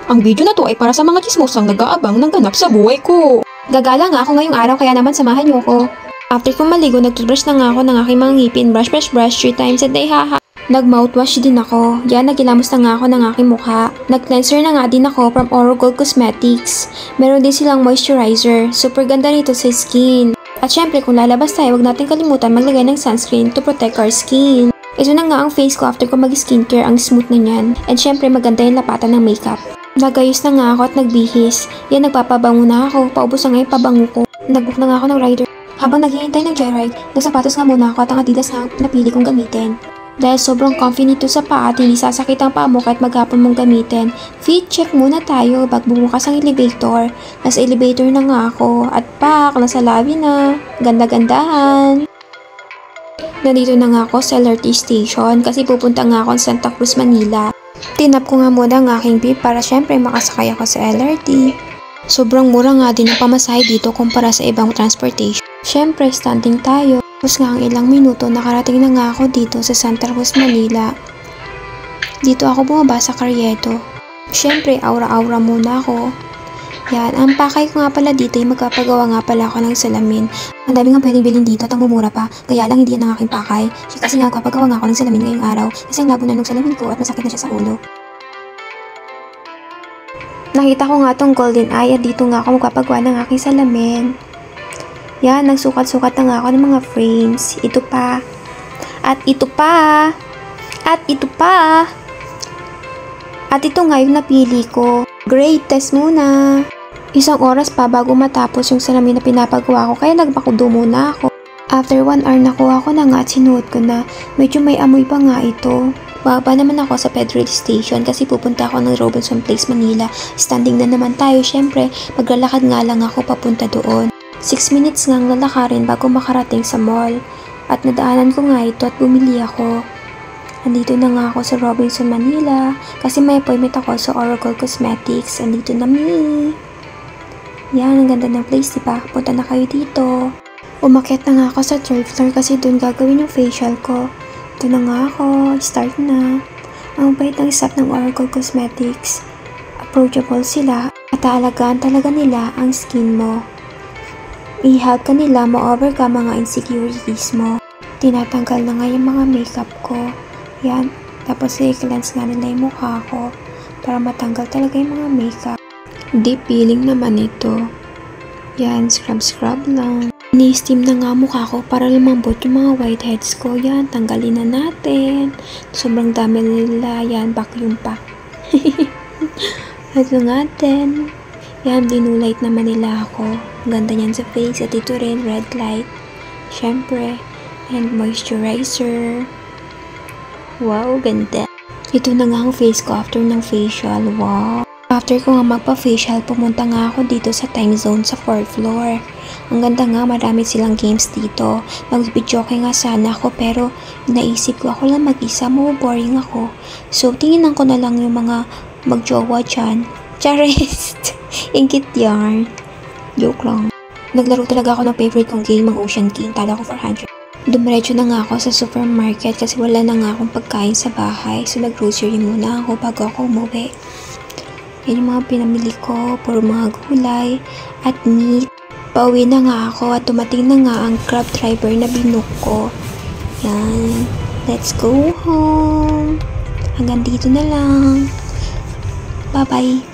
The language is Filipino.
Ang video na to ay para sa mga chismosang nag-aabang ng ganap sa buhay ko. Gagala nga ako ngayong araw kaya naman samahan niyo ko. After kong maligo, nag-toothbrush na nga ako ng aking mga ngipin. Brush 3 times a day, haha. Nag-mouthwash din ako. Yan, nagilamos na nga ako ng aking mukha. Nag-cleanser na nga din ako from Oro Gold Cosmetics. Meron din silang moisturizer. Super ganda nito sa skin. At syempre, kung lalabas tayo, huwag natin kalimutan maglagay ng sunscreen to protect our skin. Ito na nga ang face ko after ko mag-skincare, ang smooth na yan. And syempre, maganda yung lapatan ng makeup. Nagayos na nga ako at nagbihis. Yan, nagpapabango na ako. Paubos na nga yung pabango ko. Nagbook na nga ako ng rider. Habang naghihintay ng joyride, nagsapatos nga muna ako at ang Adidas nga napili kong gamitin. Dahil sobrang comfy nito sa paa at hindi sasakit ang paa mo kahit maghapon mong gamitin. Feet check muna tayo bago bumukas ang elevator. Nasa elevator na nga ako at pak, nasa lobby na. Ganda-gandahan. Nandito na nga ako sa LRT station kasi pupunta nga ako sa Santa Cruz, Manila. Tinap ko nga muna ang aking beep para syempre makasakay ako sa LRT. Sobrang mura nga din ang pamasahe dito kumpara sa ibang transportation. Syempre, standing tayo. Tapos nga ang ilang minuto, nakarating na nga ako dito sa Santa Cruz, Manila. Dito ako bumaba sa Carriedo. Syempre, aura-aura muna ako. Yan, ang pakay ko nga pala dito ay magpapagawa nga pala ako ng salamin. Ang dami nga pwedeng bilhin dito at ang mumura pa. Kaya lang hindi yan ang aking pakay. Kasi nga magpapagawa nga ako ng salamin ngayong araw. Kasi ang labo na ng salamin ko at masakit na siya sa ulo. Nakita ko nga tong golden eye at dito nga ako magpapagawa ng aking salamin. Yan, nagsukat-sukat na nga ako ng mga frames. Ito pa. At ito pa. At ito pa. At ito nga yung napili ko. Grade test muna. Isang oras pa bago matapos yung salamin na pinapagawa ko kaya nagpakudo muna ako. After 1 hour nakuha ko na nga at sinuot ko na. Medyo may amoy pa nga ito. Baba naman ako sa Pedro Station kasi pupunta ako ng Robinson Place, Manila. Standing na naman tayo, syempre. Maglalakad nga lang ako papunta doon. 6 minutes ngang lalakarin bago makarating sa mall. At nadaanan ko nga ito at bumili ako. Andito na nga ako sa Robinson, Manila. Kasi may appointment ako sa Oro Gold Cosmetics. Andito na me. Yan, ang ganda ng place, diba? Punta na kayo dito. Umakyat na nga ako sa 3rd floor kasi doon gagawin yung facial ko. Ito na nga ako. Start na. Ang bait ng staff ng Oro Gold Cosmetics. Approachable sila at aalagaan talaga nila ang skin mo. I-help ka nila ma-overcome mga insecurities mo. Tinatanggal na nga yung mga makeup ko. Yan. Tapos i-cleanse nga nila yung mukha ko para matanggal talaga yung mga makeup. Deep peeling naman ito. Yan. Scrub lang. Ni-steam na nga mukha ko para lumambot yung mga whiteheads ko. Yan. Tanggalin na natin. Sobrang dami nila. Yan. Vacuum pa. Ito natin. Yan. Dinulite naman nila ako. Ganda niyan sa face. At ito rin, red light. Syempre. And moisturizer. Wow, ganda. Ito na nga ang face ko after ng facial. Wow. After ko nga magpa-facial, pumunta nga ako dito sa time zone sa 4th floor. Ang ganda nga, marami silang games dito. Mag-videoke nga sana ako pero naisip ko ako lang mag-isa, boring ako. So, tinginan ko na lang yung mga mag-jowa dyan. Charis! Ingit yarn. Joke lang. Naglaro talaga ako ng favorite kong game, ang Ocean King. Tala ko 400. Dumiretso na nga ako sa supermarket kasi wala na nga akong pagkain sa bahay. So nag-grocery muna ako bago ako umuwi. Yan yung mga pinamili ko, puro mga gulay at meat. Pauwi na nga ako at tumating na nga ang Grab driver na binook ko. Yan. Let's go home. Hanggang dito na lang. Bye-bye.